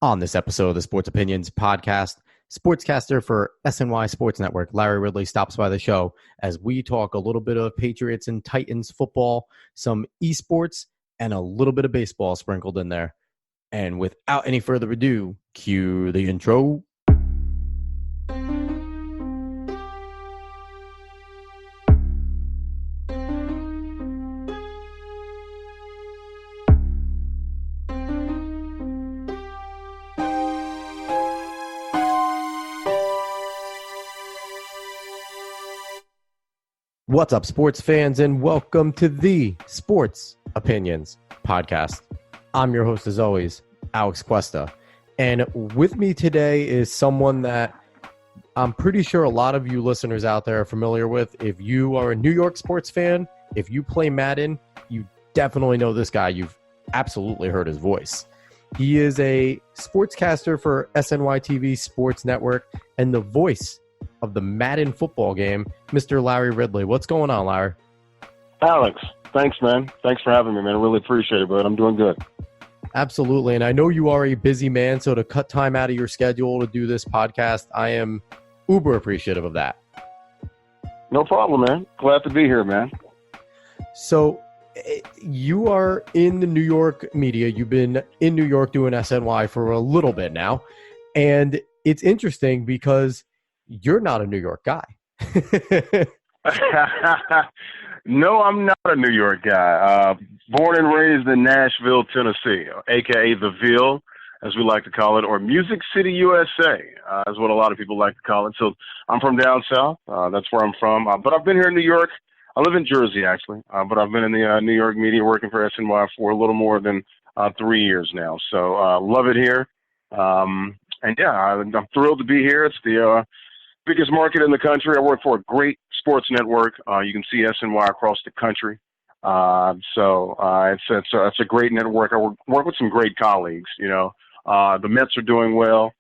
On this episode of the Sports Opinions podcast, Sportscaster for SNY Sports Network, Larry Ridley, stops by the show as we talk a little bit of Patriots and Titans football, some eSports, and a little bit of baseball sprinkled in there. And without any further ado, cue the intro. What's up, sports fans, and welcome to the Sports Opinions podcast. I'm your host, as always, Alex Cuesta. And with me today is someone that I'm pretty sure a lot of you listeners out there are familiar with. If you are a New York sports fan, if you play Madden, you definitely know this guy. You've absolutely heard his voice. He is a sportscaster for SNY-TV Sports Network and the voice of the Madden football game, Mr. Larry Ridley. What's going on, Larry? Alex, thanks, man. Thanks for having me, man. I really appreciate it, but I'm doing good. Absolutely. And I know you are a busy man, so to cut time out of your schedule to do this podcast, I am uber appreciative of that. No problem, man. Glad to be here, man. So you are in the New York media. You've been in New York doing SNY for a little bit now. And it's interesting because you're not a New York guy. No, I'm not a New York guy. Born and raised in Nashville, Tennessee, a.k.a. the Ville, as we like to call it, or Music City, USA, is what a lot of people like to call it. So I'm from down south. That's where I'm from. But I've been here in New York. I live in Jersey, actually. But I've been in the New York media working for SNY for a little more than 3 years now. So love it here. And, yeah, I'm thrilled to be here. It's the biggest market in the country. I work for a great sports network. You can see SNY across the country. So it's a great network. I work with some great colleagues. You know, the Mets are doing well.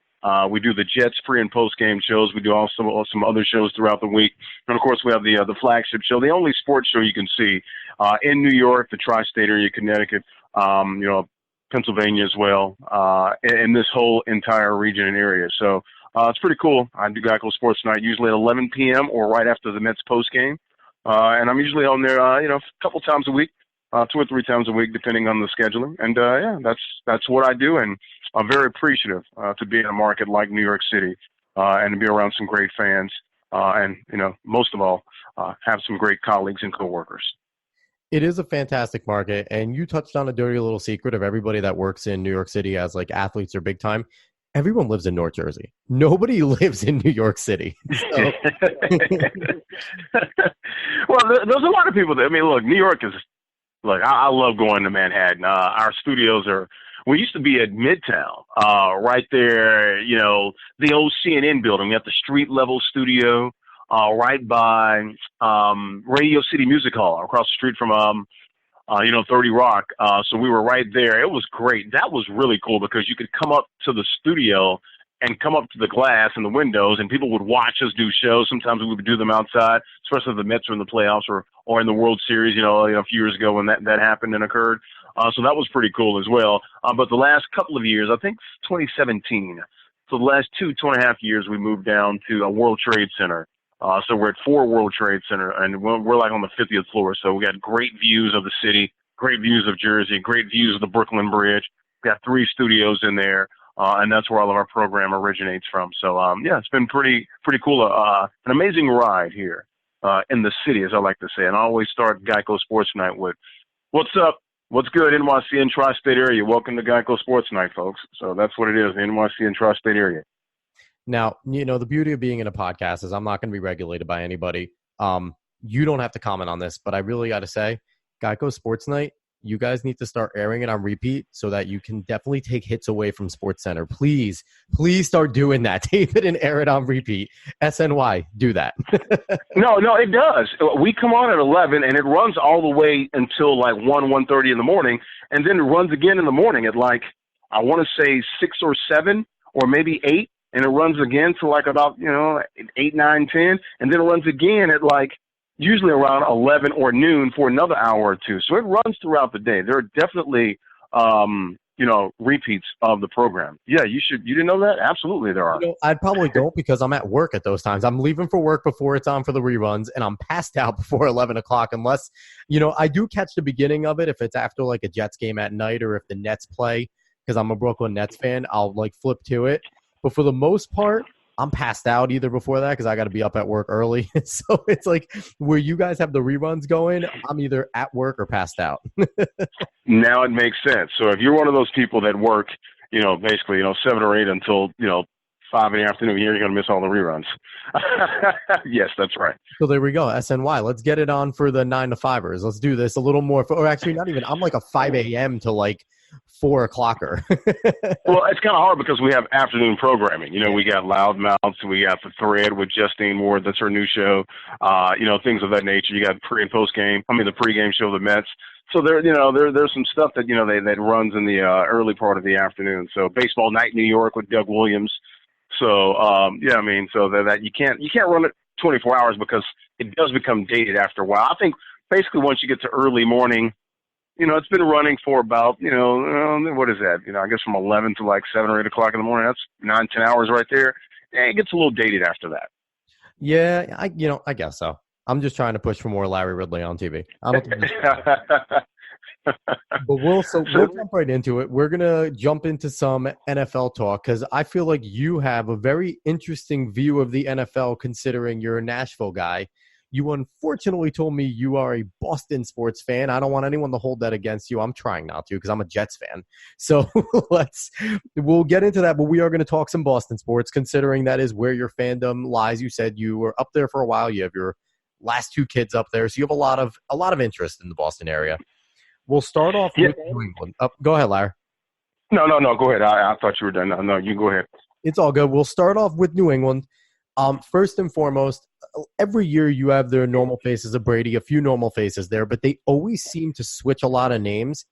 We do the Jets pre and post game shows. We do also some other shows throughout the week. And of course, we have the flagship show, the only sports show you can see in New York, the tri-state area, Connecticut, Pennsylvania as well, in this whole entire region and area. So it's pretty cool. I do Geico SportsNite usually at 11 p.m. or right after the Mets post game. And I'm usually on there, a couple times a week, 2 or 3 times a week, depending on the scheduling. And that's what I do. And I'm very appreciative to be in a market like New York City and to be around some great fans. And most of all, have some great colleagues and coworkers. It is a fantastic market. And you touched on a dirty little secret of everybody that works in New York City as like athletes or big time. Everyone lives in North Jersey. Nobody lives in New York City. So. Well, there's a lot of people that, I mean, look, New York is, like, I love going to Manhattan. Our studios we used to be at Midtown, right there, the old CNN building. We have the street level studio, right by Radio City Music Hall across the street from 30 Rock. So we were right there. It was great. That was really cool because you could come up to the studio and come up to the glass and the windows, and people would watch us do shows. Sometimes we would do them outside, especially if the Mets were in the playoffs or in the World Series, a few years ago when that happened and occurred. So that was pretty cool as well. But the last couple of years, I think 2017, so the last 2.5 years, we moved down to a World Trade Center. So we're at 4 World Trade Center, and we're like on the 50th floor. So we got great views of the city, great views of Jersey, great views of the Brooklyn Bridge. We got 3 studios in there, and that's where all of our program originates from. So, it's been pretty cool. An amazing ride here in the city, as I like to say. And I always start Geico SportsNite with, "What's up? What's good, NYC and tri-state area? Welcome to Geico SportsNite, folks." So that's what it is, NYC and tri-state area. Now, the beauty of being in a podcast is I'm not going to be regulated by anybody. You don't have to comment on this, but I really got to say, Geico SportsNite, you guys need to start airing it on repeat so that you can definitely take hits away from SportsCenter. Please start doing that. Tape it and air it on repeat. SNY, do that. No, it does. We come on at 11, and it runs all the way until like 1:30 in the morning, and then it runs again in the morning at like, I want to say 6 or 7 or maybe 8. And it runs again to like about, 8, 9, 10. And then it runs again at like usually around 11 or noon for another hour or two. So it runs throughout the day. There are definitely repeats of the program. Yeah, you should. You didn't know that? Absolutely, there are. I probably don't because I'm at work at those times. I'm leaving for work before it's on for the reruns, and I'm passed out before 11 o'clock unless, I do catch the beginning of it if it's after like a Jets game at night or if the Nets play because I'm a Brooklyn Nets fan. I'll like flip to it. But for the most part, I'm passed out either before that because I got to be up at work early. So it's like where you guys have the reruns going, I'm either at work or passed out. Now it makes sense. So if you're one of those people that work, basically, 7 or 8 until, 5 in the afternoon, you're going to miss all the reruns. Yes, that's right. So there we go. SNY. Let's get it on for the 9 to 5ers. Let's do this a little more. Or actually, not even. I'm like a 5 a.m. to like 4 o'clocker. Well, it's kind of hard because we have afternoon programming. We got Loudmouths, we got The Thread with Justine Ward. That's her new show. Things of that nature. You got pre and post game. The pregame show, the Mets. So there's some stuff that that runs in the early part of the afternoon. So Baseball Night in New York with Doug Williams. So so that you can't run it 24 hours because it does become dated after a while. I think basically once you get to early morning, it's been running for about what is that? I guess from 11 to like 7 or 8 o'clock in the morning. That's 9-10 hours right there. It gets a little dated after that. Yeah, I guess so. I'm just trying to push for more Larry Ridley on TV. I don't think but we'll jump right into it. We're going to jump into some NFL talk because I feel like you have a very interesting view of the NFL considering you're a Nashville guy. You unfortunately told me you are a Boston sports fan. I don't want anyone to hold that against you. I'm trying not to because I'm a Jets fan. So we'll get into that, but we are going to talk some Boston sports considering that is where your fandom lies. You said you were up there for a while. You have your last 2 kids up there. So you have a lot of interest in the Boston area. We'll start off with New England. Go ahead, Larry. No, go ahead. I thought you were done. No, you go ahead. It's all good. We'll start off with New England. First and foremost, every year you have their normal faces of Brady, a few normal faces there, but they always seem to switch a lot of names,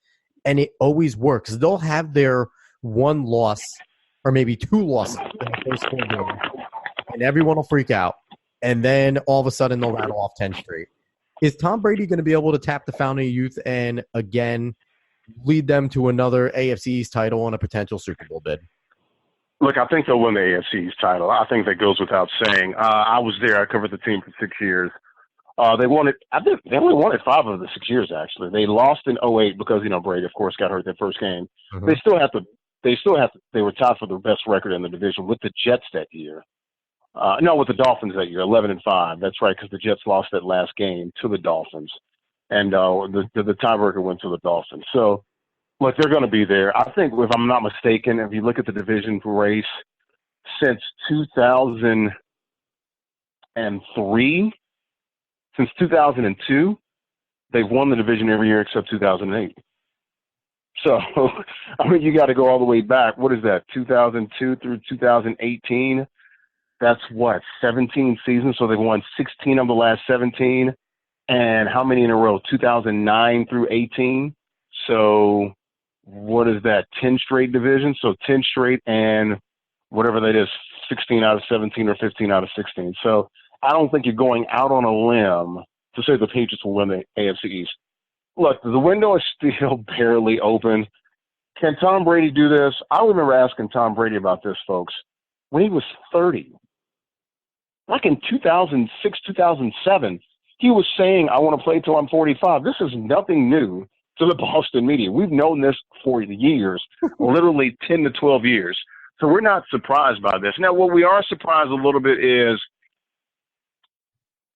and it always works. They'll have their 1 loss or maybe 2 losses in the first 4 games, and everyone will freak out, and then all of a sudden they'll rattle off 10 straight. Is Tom Brady going to be able to tap the fountain of youth and, again, lead them to another AFC East title and a potential Super Bowl bid? Look, I think they'll win the AFC East title. I think that goes without saying. I was there. I covered the team for 6 years. They won it. I think they only won it 5 of the 6 years, actually. They lost in 2008 because, Brady, of course, got hurt that first game. Mm-hmm. They were tied for the best record in the division with the Jets that year. With the Dolphins that year, 11-5. That's right, because the Jets lost that last game to the Dolphins, and the tiebreaker went to the Dolphins. So, look, they're going to be there. I think, if I'm not mistaken, if you look at the division race since 2003, since 2002, they've won the division every year except 2008. So, you got to go all the way back. What is that? 2002 through 2018. That's 17 seasons. So they've won 16 of the last 17. And how many in a row? 2009 through 18. So what is that? 10 straight divisions. So 10 straight and whatever that is, 16 out of 17 or 15 out of 16. So I don't think you're going out on a limb to say the Patriots will win the AFC East. Look, the window is still barely open. Can Tom Brady do this? I remember asking Tom Brady about this, folks, when he was 30. Like in 2006, 2007, he was saying, I want to play till I'm 45. This is nothing new to the Boston media. We've known this for years, literally 10 to 12 years. So we're not surprised by this. Now, what we are surprised a little bit is,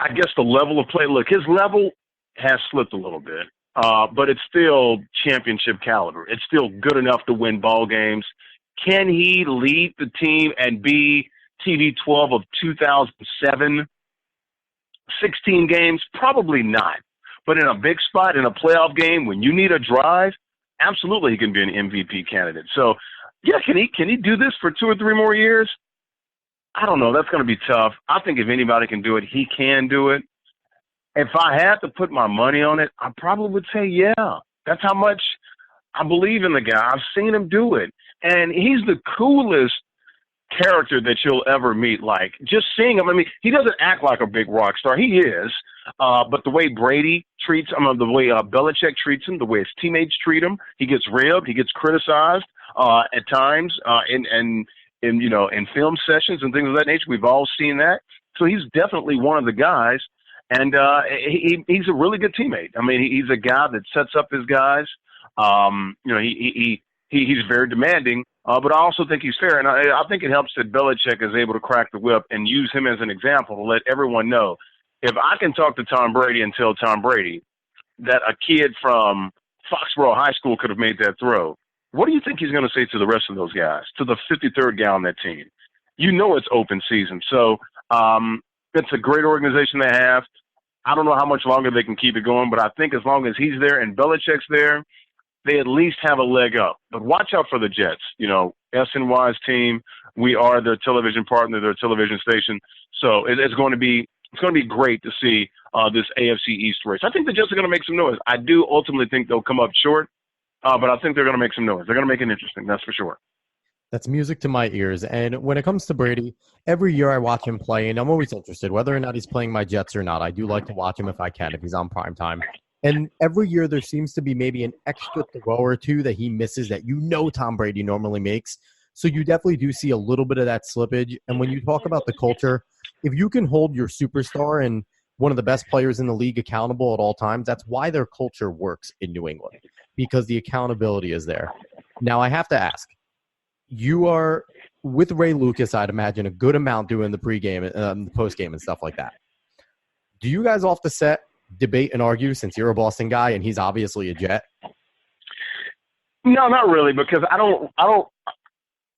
I guess, the level of play. Look, his level has slipped a little bit, but it's still championship caliber. It's still good enough to win ball games. Can he lead the team and be TB12 of 2007, 16 games? Probably not. But in a big spot, in a playoff game, when you need a drive, absolutely he can be an MVP candidate. So, yeah, can he do this for 2 or 3 more years? I don't know. That's going to be tough. I think if anybody can do it, he can do it. If I had to put my money on it, I probably would say, yeah. That's how much I believe in the guy. I've seen him do it. And he's the coolest character that you'll ever meet. Like, just seeing him, I mean, he doesn't act like a big rock star. He is. But the way Brady treats him, the way Belichick treats him, the way his teammates treat him. He gets ribbed, he gets criticized at times, in film sessions and things of that nature. We've all seen that. So he's definitely one of the guys, and he's a really good teammate. I mean, he's a guy that sets up his guys. He's very demanding, but I also think he's fair, and I think it helps that Belichick is able to crack the whip and use him as an example to let everyone know, if I can talk to Tom Brady and tell Tom Brady that a kid from Foxborough High School could have made that throw, what do you think he's going to say to the rest of those guys, to the 53rd guy on that team? You know it's open season. So it's a great organization they have. I don't know how much longer they can keep it going, but I think as long as he's there and Belichick's there, they at least have a leg up. But watch out for the Jets. SNY's team, we are their television partner, their television station. So it's going to be great to see this AFC East race. I think the Jets are going to make some noise. I do ultimately think they'll come up short, but I think they're going to make some noise. They're going to make it interesting, that's for sure. That's music to my ears. And when it comes to Brady, every year I watch him play, and I'm always interested, whether or not he's playing my Jets or not. I do like to watch him if I can, if he's on prime time. And every year there seems to be maybe an extra throw or two that he misses that Tom Brady normally makes. So you definitely do see a little bit of that slippage. And when you talk about the culture, if you can hold your superstar and one of the best players in the league accountable at all times, that's why their culture works in New England, because the accountability is there. Now, I have to ask, you are with Ray Lucas, I'd imagine, a good amount doing the pregame, the postgame and stuff like that. Do you guys off the set debate and argue, since you're a Boston guy and he's obviously a Jet? No, not really, because I don't.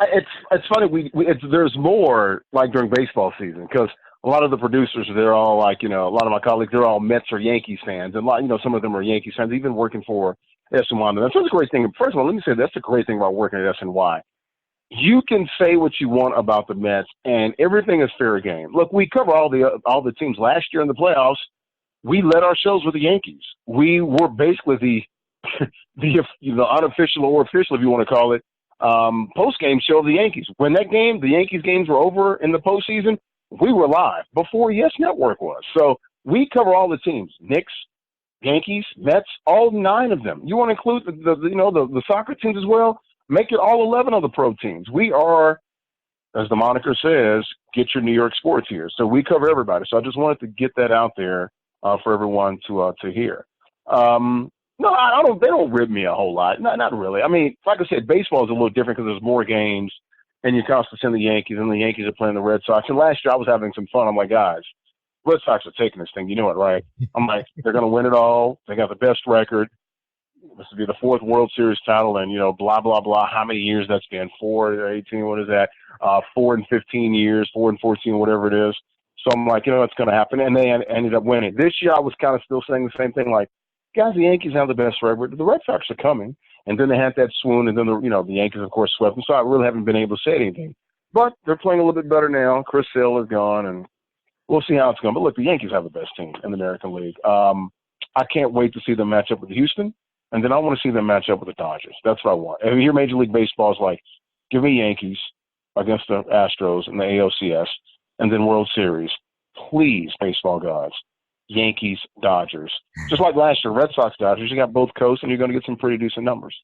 It's funny. There's more like during baseball season, because a lot of the producers, they're all like, a lot of my colleagues, they're all Mets or Yankees fans, and some of them are Yankees fans, even working for SNY. That's a great thing. First of all, let me say that's a great thing about working at SNY. You can say what you want about the Mets, and everything is fair game. Look, we cover all the teams last year in the playoffs. We led our shows with the Yankees. We were basically the unofficial or official, if you want to call it, post-game show of the Yankees. When the Yankees games were over in the postseason, we were live before Yes Network was. So we cover all the teams: Knicks, Yankees, Mets, all 9 of them. You want to include the soccer teams as well? Make it all 11 of the pro teams. We are, as the moniker says, get your New York sports here. So we cover everybody. So I just wanted to get that out there for everyone to hear. No, I don't. They don't rib me a whole lot. Not really. I mean, like I said, baseball is a little different because there's more games, and you constantly send the Yankees, and the Yankees are playing the Red Sox. And last year I was having some fun. I'm like, guys, Red Sox are taking this thing. You know it, right? I'm like, they're going to win it all. They got the best record. This will be the 4th World Series title, and blah blah blah. How many years that's been? 4 or 18? What is that? 4 and 15 years, 4 and 14, whatever it is. So I'm like, it's going to happen, and they ended up winning. This year I was kind of still saying the same thing, like, guys, the Yankees have the best record. The Red Sox are coming, and then they had that swoon, and then the Yankees of course swept them. So I really haven't been able to say anything. But they're playing a little bit better now. Chris Sale is gone, and we'll see how it's going. But look, the Yankees have the best team in the American League. I can't wait to see them match up with Houston. And then I want to see them match up with the Dodgers. That's what I want. And here Major League Baseball is like, give me Yankees against the Astros in the ALCS, and then World Series. Please, baseball gods, Yankees, Dodgers. Just like last year, Red Sox, Dodgers, you got both coasts, and you're going to get some pretty decent numbers.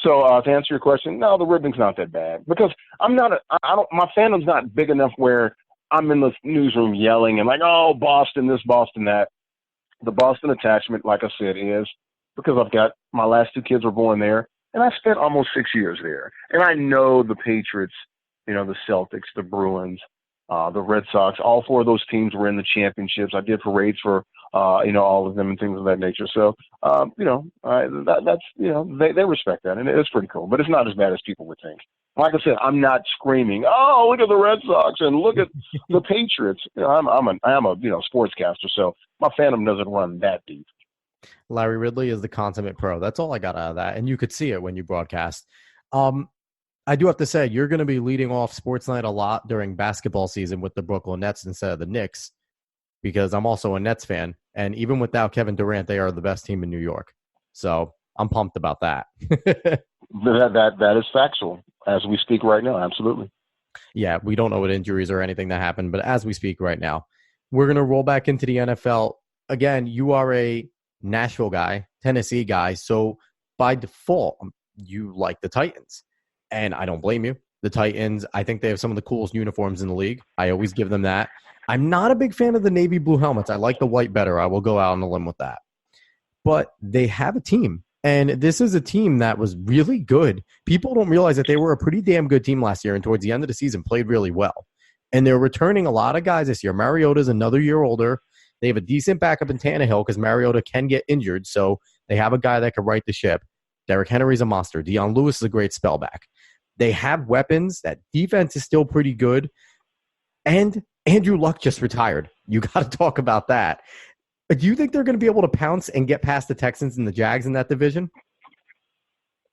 So to answer your question, no, the ribbing's not that bad, because my fandom's not big enough where I'm in the newsroom yelling and like, oh, Boston this, Boston that. The Boston attachment, like I said, is because I've got my last 2 kids were born there, and I spent almost 6 years there. And I know the Patriots, the Celtics, the Bruins, the Red Sox, all 4 of those teams were in the championships. I did parades for, all of them and things of that nature. So, that's, they respect that, and it's pretty cool. But it's not as bad as people would think. Like I said, I'm not screaming, oh, look at the Red Sox and look at the Patriots. I'm a sportscaster, so my fandom doesn't run that deep. Larry Ridley is the consummate pro. That's all I got out of that. And you could see it when you broadcast. I do have to say, you're going to be leading off SportsNite a lot during basketball season with the Brooklyn Nets instead of the Knicks, because I'm also a Nets fan. And even without Kevin Durant, they are the best team in New York. So I'm pumped about that. That is factual as we speak right now. Absolutely. Yeah, we don't know what injuries or anything that happened, but as we speak right now, we're going to roll back into the NFL. Again, you are a Nashville guy, Tennessee guy. So by default, you like the Titans. And I don't blame you. The Titans, I think they have some of the coolest uniforms in the league. I always give them that. I'm not a big fan of the navy blue helmets. I like the white better. I will go out on a limb with that. But they have a team. And this is a team that was really good. People don't realize that they were a pretty damn good team last year and towards the end of the season played really well. And they're returning a lot of guys this year. Mariota's another year older. They have a decent backup in Tannehill because Mariota can get injured. So they have a guy that can right the ship. Derrick Henry's a monster. Deion Lewis is a great spellback. They have weapons. That defense is still pretty good. And Andrew Luck just retired. You got to talk about that. Do you think they're going to be able to pounce and get past the Texans and the Jags in that division?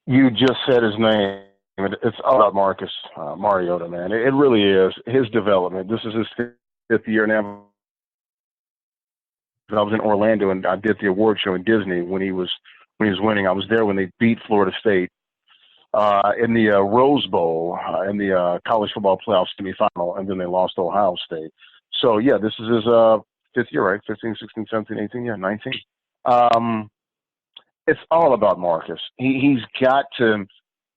You just said his name. It's all about Marcus Mariota, man. It really is. His development. This is his fifth year now. I was in Orlando and I did the award show in Disney when he was winning. I was there when they beat Florida State in the Rose Bowl in the college football playoff semifinal, and then they lost to Ohio State. So yeah, this is his fifth year, right? 15, 16, 17, 18, yeah, 19. It's all about Marcus. He's got to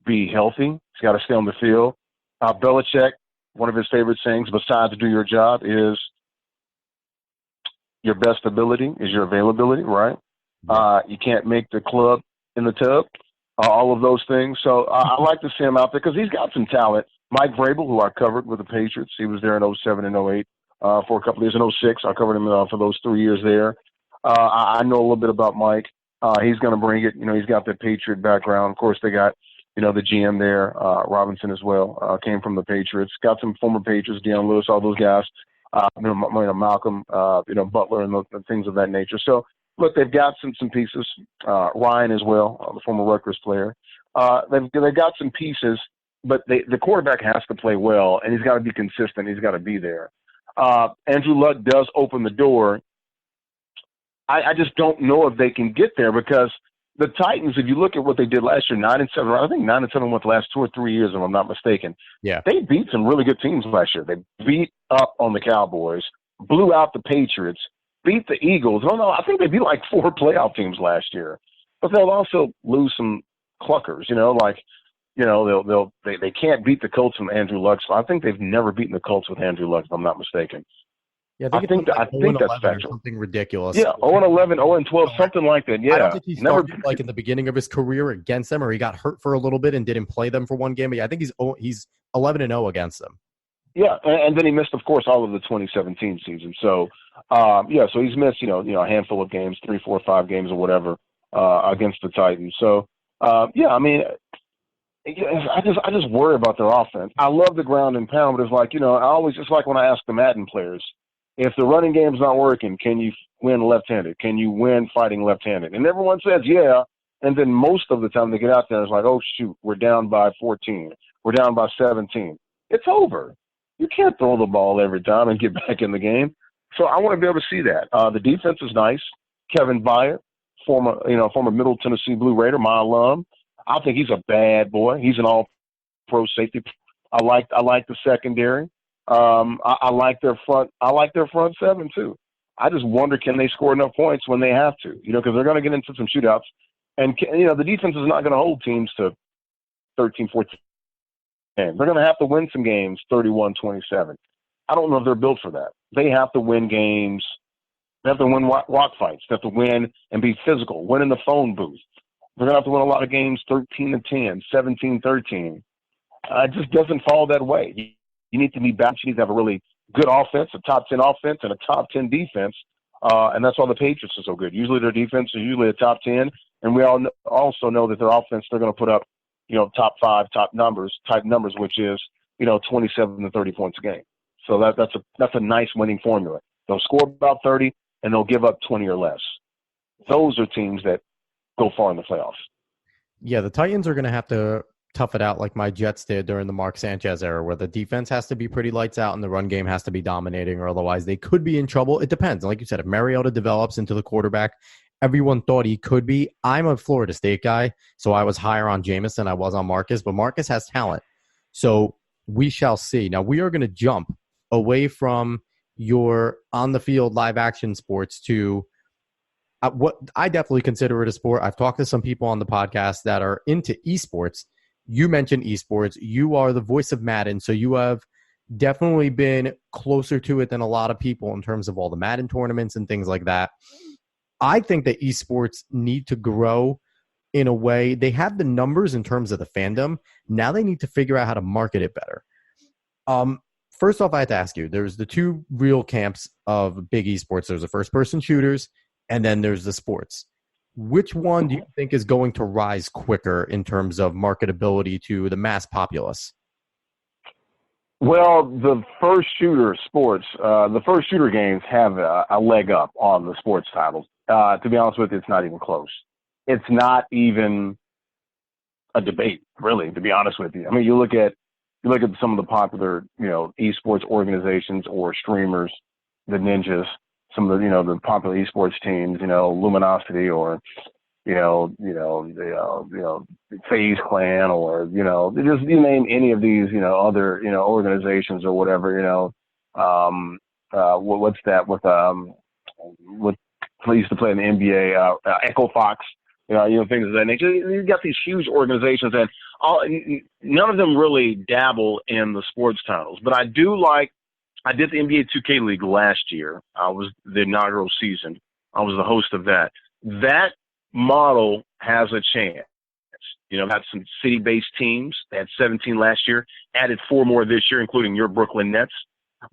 be healthy. He's got to stay on the field. Belichick, one of his favorite sayings, besides do your job, is your best ability is your availability, right? You can't make the club in the tub, all of those things. So I like to see him out there because he's got some talent. Mike Vrabel, who I covered with the Patriots, he was there in 07 and 08 for a couple of years. In 06, I covered him for those 3 years there. I know a little bit about Mike. He's going to bring it. You know, he's got the Patriot background. Of course, they got, you know, the GM there, Robinson as well, came from the Patriots. Got some former Patriots, Deion Lewis, all those guys. Malcolm, Butler and things of that nature. So, look, they've got some pieces. Ryan as well, the former Rutgers player. They've got some pieces, but the quarterback has to play well, and he's got to be consistent. He's got to be there. Andrew Luck does open the door. I just don't know if they can get there because the Titans, if you look at what they did last year, 9-7, I think 9-7 went the last 2 or 3 years, if I'm not mistaken. Yeah. They beat some really good teams last year. They beat up on the Cowboys, blew out the Patriots, beat the Eagles. No, I think they beat like 4 playoff teams last year. But they'll also lose some cluckers, they can't beat the Colts from Andrew Luck. So I think they've never beaten the Colts with Andrew Luck, if I'm not mistaken. Yeah, I think that's factual. Something ridiculous. Yeah, 0-11, 0-12, something like that. Yeah, I don't think he started like in the beginning of his career against them, or he got hurt for a little bit and didn't play them for one game. But yeah, I think he's 11-0 against them. Yeah, and then he missed, of course, all of the 2017 season. So, so he's missed, a handful of games, 3, 4, 5 games or whatever against the Titans. So, I just worry about their offense. I love the ground and pound, but it's like, it's like when I ask the Madden players, if the running game's not working, can you win left-handed? Can you win fighting left-handed? And everyone says, yeah. And then most of the time they get out there, it's like, oh, shoot, we're down by 14. We're down by 17. It's over. You can't throw the ball every time and get back in the game. So I want to be able to see that. The defense is nice. Kevin Byard, former Middle Tennessee Blue Raider, my alum. I think he's a bad boy. He's an all-pro safety. I like the secondary. I like their front. I like their front seven too. I just wonder, can they score enough points when they have to? Because they're going to get into some shootouts, and the defense is not going to hold teams to 13, 14. They're going to have to win some games 31-27. I don't know if they're built for that. They have to win games. They have to win walk fights. They have to win and be physical. Win in the phone booth. They're going to have to win a lot of games 13-10, 17-13. It just doesn't fall that way. You need to be balanced. You need to have a really good offense, a top 10 offense, and a top 10 defense. And that's why the Patriots are so good. Usually their defense is usually a top 10. And we all also know that their offense, they're going to put up, top 5, type numbers, which is, 27 to 30 points a game. So that's a nice winning formula. They'll score about 30 and they'll give up 20 or less. Those are teams that go far in the playoffs. Yeah, the Titans are going to have to tough it out like my Jets did during the Mark Sanchez era, where the defense has to be pretty lights out and the run game has to be dominating, or otherwise they could be in trouble. It depends. Like you said, if Mariota develops into the quarterback everyone thought he could be, I'm a Florida State guy, so I was higher on Jameis than I was on Marcus, but Marcus has talent. So we shall see. Now we are going to jump away from your on-the-field live-action sports to what I definitely consider it a sport. I've talked to some people on the podcast that are into esports. You mentioned esports. You are the voice of Madden, so you have definitely been closer to it than a lot of people in terms of all the Madden tournaments and things like that. I think that esports need to grow in a way. They have the numbers in terms of the fandom. Now they need to figure out how to market it better. First off, I have to ask you, there's the two real camps of big esports. There's the first-person shooters, and then there's the sports. Which one do you think is going to rise quicker in terms of marketability to the mass populace? Well, the first shooter sports, the first shooter games have a leg up on the sports titles. To be honest with you, it's not even close. It's not even a debate, really, to be honest with you. I mean, you look at some of the popular, esports organizations or streamers, the ninjas, some of the, the popular esports teams, Luminosity or, FaZe Clan or, just you name any of these, other, organizations or whatever, what's that with used to play in the NBA, Echo Fox, things of that nature. You've got these huge organizations and none of them really dabble in the sports titles, but I did the NBA 2K League last year. I was the inaugural season. I was the host of that. That model has a chance. Had some city-based teams. They had 17 last year, added 4 more this year, including your Brooklyn Nets.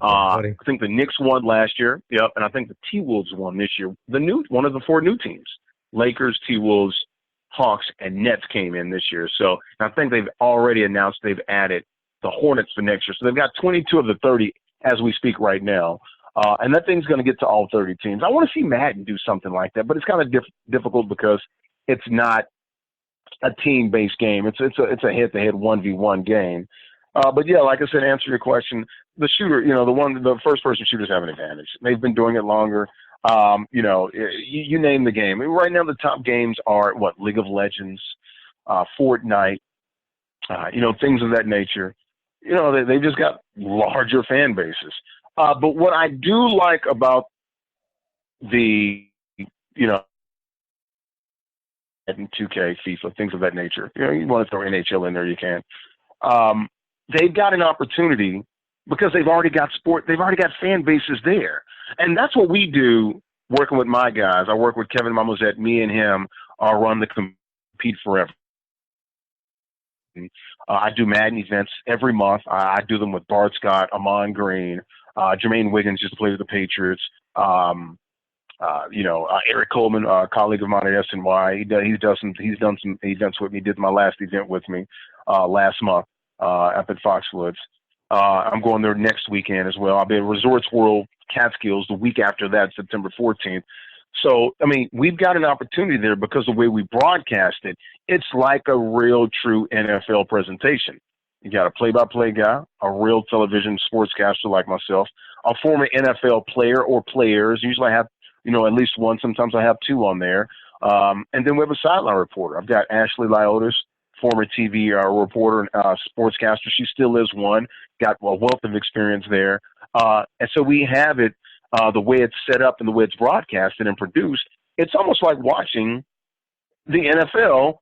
I think the Knicks won last year. Yep, and I think the T-Wolves won this year. One of the 4 new teams. Lakers, T-Wolves, Hawks, and Nets came in this year. So I think they've already announced they've added the Hornets for next year. So they've got 22 of the 30 as we speak right now. And that thing's going to get to all 30 teams. I want to see Madden do something like that, but it's kind of difficult because it's not a team-based game. It's a head-to-head 1v1 game. But yeah, like I said, answer your question, the shooter, the first-person shooters have an advantage. They've been doing it longer. You name the game. I mean, right now, the top games are League of Legends, Fortnite, things of that nature. They've just got larger fan bases. But what I do like about the, 2K, FIFA, things of that nature. You want to throw NHL in there, you can. They've got an opportunity because they've already got fan bases there. And that's what we do working with my guys. I work with Kevin Mamozet, me and him run the Compete Forever. I do Madden events every month. I do them with Bart Scott, Amon Green, Jermaine Wiggins just played with the Patriots. Eric Coleman, a colleague of mine at SNY. He done some events with me. He did my last event with me last month up at Foxwoods. I'm going there next weekend as well. I'll be at Resorts World Catskills the week after that, September 14th. So, I mean, we've got an opportunity there because of the way we broadcast it. It's like a real, true NFL presentation. You got a play-by-play guy, a real television sportscaster like myself, a former NFL player or players. Usually I have, at least one. Sometimes I have 2 on there. And then we have a sideline reporter. I've got Ashley Lyotis, former TV reporter and sportscaster. She still is one. Got a wealth of experience there. And so we have it the way it's set up and the way it's broadcasted and produced. It's almost like watching the NFL,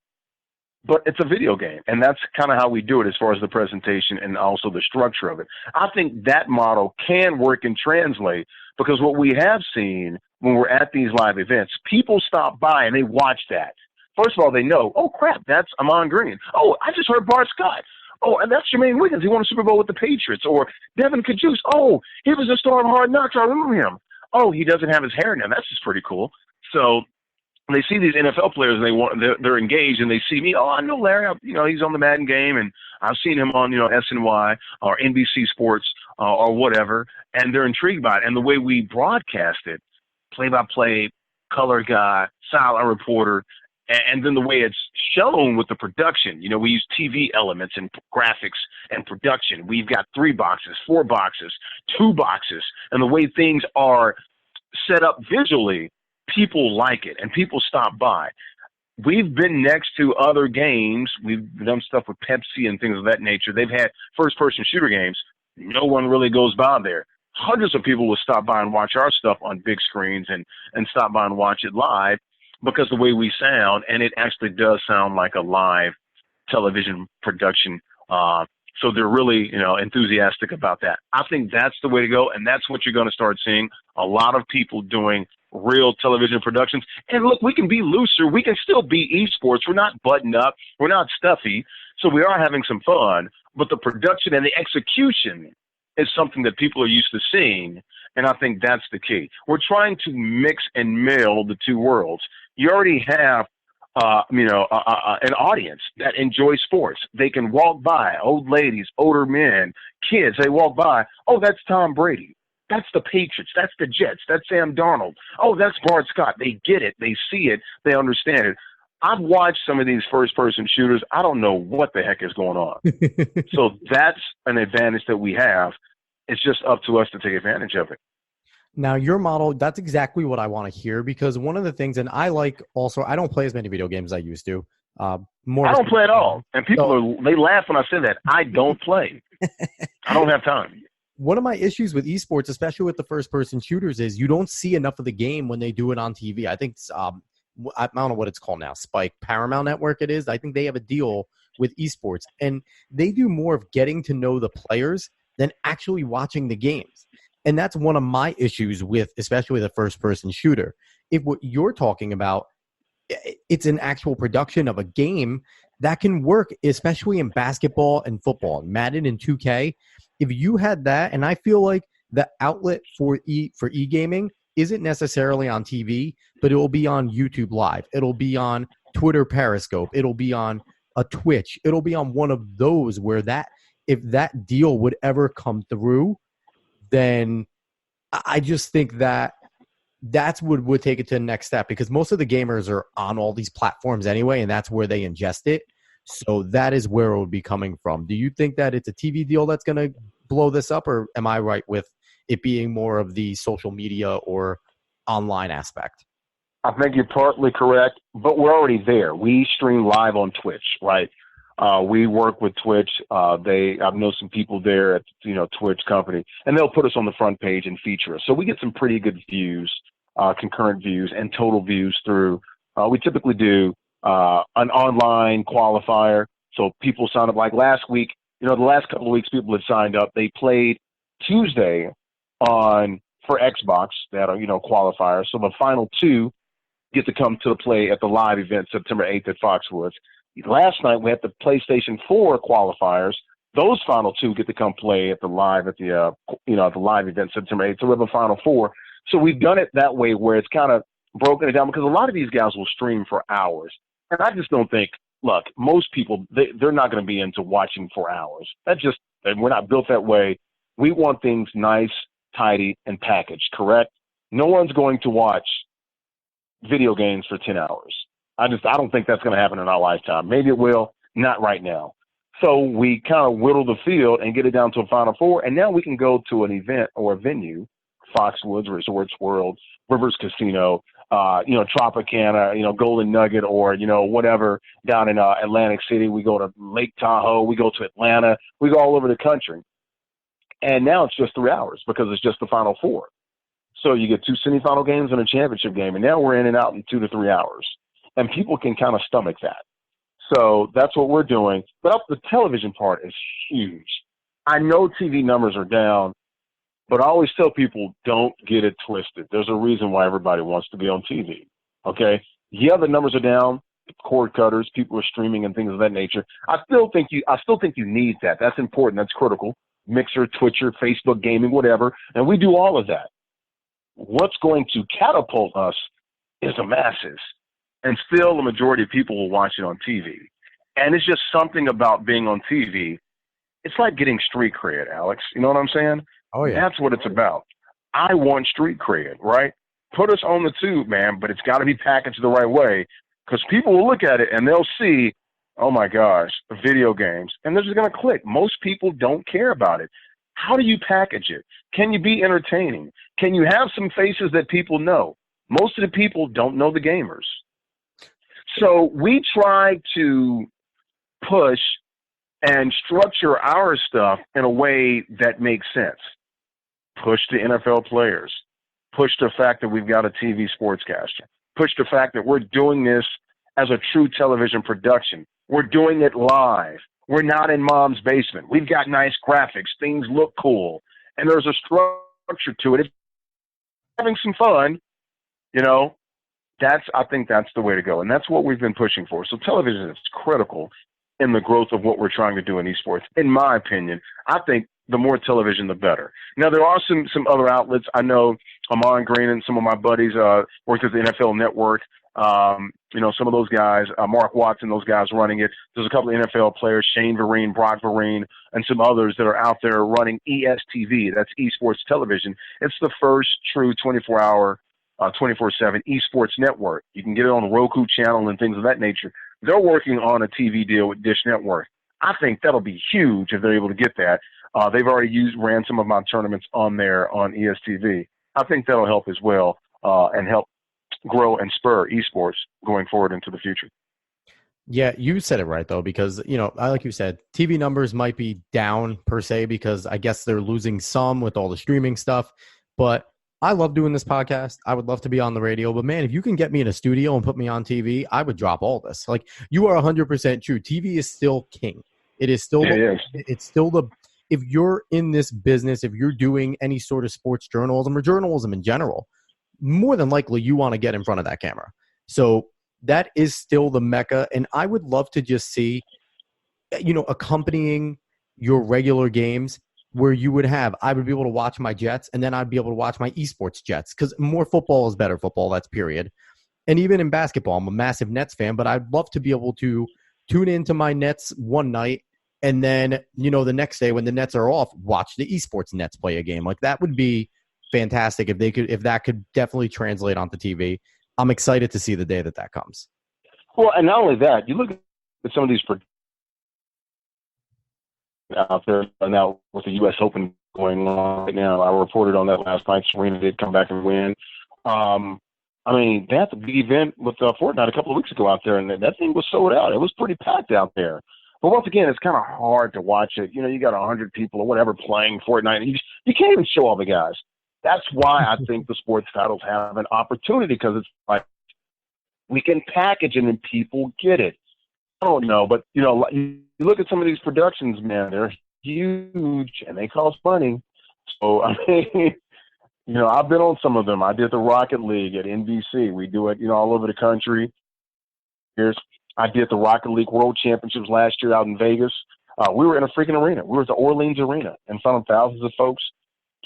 but it's a video game. And that's kind of how we do it as far as the presentation and also the structure of it. I think that model can work and translate because what we have seen when we're at these live events, people stop by and they watch that. First of all, they know, oh, crap, that's Amon Green. Oh, I just heard Bart Scott. Oh, and that's Jermaine Wiggins. He won a Super Bowl with the Patriots. Or Devin Kajus. Oh, he was a star of Hard Knocks. I remember him. Oh, he doesn't have his hair now. That's just pretty cool. So they see these NFL players and they're engaged and they see me. Oh, I know Larry. He's on the Madden game and I've seen him on SNY or NBC Sports or whatever, and they're intrigued by it. And the way we broadcast it, play-by-play, color guy, silent reporter, and then the way it's shown with the production. We use TV elements and graphics and production. We've got 3 boxes, 4 boxes, 2 boxes, and the way things are set up visually, people like it, and people stop by. We've been next to other games. We've done stuff with Pepsi and things of that nature. They've had first-person shooter games. No one really goes by there. hundreds of people will stop by and watch our stuff on big screens and stop by and watch it live because the way we sound, and it actually does sound like a live television production. So they're really, enthusiastic about that. I think that's the way to go, and that's what you're going to start seeing. A lot of people doing real television productions. And look, we can be looser. We can still be esports. We're not buttoned up. We're not stuffy. So we are having some fun. But the production and the execution is something that people are used to seeing, and I think that's the key. We're trying to mix and meld the two worlds. You already have an audience that enjoys sports. They can walk by, old ladies, older men, kids. They walk by, oh, that's Tom Brady. That's the Patriots. That's the Jets. That's Sam Darnold. Oh, that's Bart Scott. They get it. They see it. They understand it. I've watched some of these first-person shooters. I don't know what the heck is going on. So that's an advantage that we have. It's just up to us to take advantage of it. Now, your model, that's exactly what I want to hear, because one of the things, and I like also, I don't play as many video games as I used to. I don't play at all. And they laugh when I say that. I don't play. I don't have time. One of my issues with esports, especially with the first-person shooters, is you don't see enough of the game when they do it on TV. I think it's, I don't know what it's called now, Spike, Paramount Network it is. I think they have a deal with esports, and they do more of getting to know the players than actually watching the games. And that's one of my issues with, especially the first-person shooter. If what you're talking about, it's an actual production of a game that can work, especially in basketball and football, Madden and 2K. If you had that, and I feel like the outlet for e-gaming isn't necessarily on TV, but it will be on YouTube Live. It'll be on Twitter Periscope. It'll be on a Twitch. It'll be on one of those where if that deal would ever come through, then I just think that's what would take it to the next step, because most of the gamers are on all these platforms anyway, and that's where they ingest it. So that is where it would be coming from. Do you think that it's a TV deal that's going to blow this up, or am I right with it being more of the social media or online aspect? I think you're partly correct, but we're already there. We stream live on Twitch, right? We work with Twitch. I know some people there at Twitch company, and they'll put us on the front page and feature us. So we get some pretty good views, concurrent views, and total views through. We typically do an online qualifier. So people sign up. Like last week, the last couple of weeks, people had signed up. They played Tuesday for Xbox. They had a qualifier. So the final two get to come to the play at the live event September 8th at Foxwoods. Last night we had the PlayStation 4 qualifiers. Those final two get to come play at the live at the live event September 8th. So we have a final four. So we've done it that way where it's kind of broken it down, because a lot of these guys will stream for hours. And I just don't think, look, most people, they're not going to be into watching for hours. We're not built that way. We want things nice, tidy, and packaged, correct? No one's going to watch video games for 10 hours. I don't think that's going to happen in our lifetime. Maybe it will, not right now. So we kind of whittle the field and get it down to a Final Four, and now we can go to an event or a venue, Foxwoods, Resorts World, Rivers Casino, Tropicana, Golden Nugget, or, whatever down in Atlantic City. We go to Lake Tahoe. We go to Atlanta. We go all over the country. And now it's just 3 hours because it's just the Final Four. So you get two semifinal games and a championship game, and now we're in and out in 2 to 3 hours. And people can kind of stomach that. So that's what we're doing. But the television part is huge. I know TV numbers are down, but I always tell people, don't get it twisted. There's a reason why everybody wants to be on TV, okay? Yeah, the numbers are down, cord cutters, people are streaming and things of that nature. I still think you need that. That's important. That's critical. Mixer, Twitcher, Facebook gaming, whatever. And we do all of that. What's going to catapult us is the masses. And still the majority of people will watch it on TV. And it's just something about being on TV. It's like getting street cred, Alex. You know what I'm saying? Oh, yeah. That's what it's about. I want street cred, right? Put us on the tube, man, but it's got to be packaged the right way, because people will look at it and they'll see, oh, my gosh, video games, and they're just going to click. Most people don't care about it. How do you package it? Can you be entertaining? Can you have some faces that people know? Most of the people don't know the gamers. So we try to push and structure our stuff in a way that makes sense. push the NFL players, push the fact that we've got a TV sportscaster, push the fact that we're doing this as a true television production. We're doing it live. We're not in mom's basement. We've got nice graphics. Things look cool. And there's a structure to it. If you're having some fun, I think that's the way to go. And that's what we've been pushing for. So television is critical in the growth of what we're trying to do in esports. In my opinion, I think the more television, the better. Now, there are some other outlets. I know Amon Green and some of my buddies worked at the NFL Network. Some of those guys, Mark Watson, those guys running it. There's a couple of NFL players, Shane Vereen, Brock Vereen, and some others that are out there running ESTV. That's eSports Television. It's the first true 24-hour, 24/7 eSports network. You can get it on the Roku channel and things of that nature. They're working on a TV deal with Dish Network. I think that'll be huge if they're able to get that. They've already ran some of my tournaments on there on ESTV. I think that'll help as well and help grow and spur esports going forward into the future. Yeah, you said it right, though, because, like you said, TV numbers might be down per se because I guess they're losing some with all the streaming stuff. But I love doing this podcast. I would love to be on the radio. But, man, if you can get me in a studio and put me on TV, I would drop all this. Like, you are 100% true. TV is still king. It is still if you're in this business, if you're doing any sort of sports journalism or journalism in general, more than likely you want to get in front of that camera. So that is still the mecca. And I would love to just see, accompanying your regular games where I would be able to watch my Jets and then I'd be able to watch my esports Jets because more football is better football. That's period. And even in basketball, I'm a massive Nets fan, but I'd love to be able to tune into my Nets one night and then, the next day when the Nets are off, watch the esports Nets play a game. Like that would be fantastic if that could definitely translate onto TV. I'm excited to see the day that comes. Well, and not only that, you look at some of these out there now with the U.S. Open going on right now. I reported on that last night. Serena did come back and win. They had the big event with Fortnite a couple of weeks ago out there, and that thing was sold out. It was pretty packed out there. But once again, it's kind of hard to watch it. You got 100 people or whatever playing Fortnite, and you can't even show all the guys. That's why I think the sports titles have an opportunity because it's like we can package it and people get it. I don't know, but, you look at some of these productions, man, they're huge and they cost money. So, I've been on some of them. I did the Rocket League at NBC. We do it, all over the country. I did the Rocket League World Championships last year out in Vegas. We were in a freaking arena. We were at the Orleans Arena in front of thousands of folks.